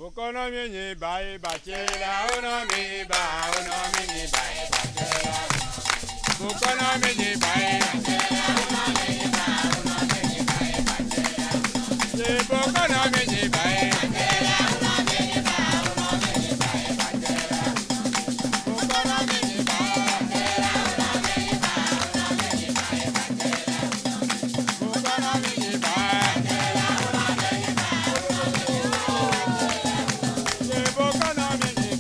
Bukono mini bai bachela, uno mi ba, uno mini bai bachela. Bukono mini bai bachela, uno mini ba, uno mini bai bachela. Bukono mini bai bachela, uno mini ba, uno mini bai bachela. Bukono mini bai bachela, uno mini ba, uno mini bai bachela. Bukono mini bai bachela, uno mini ba, uno mini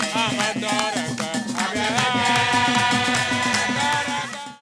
Amadora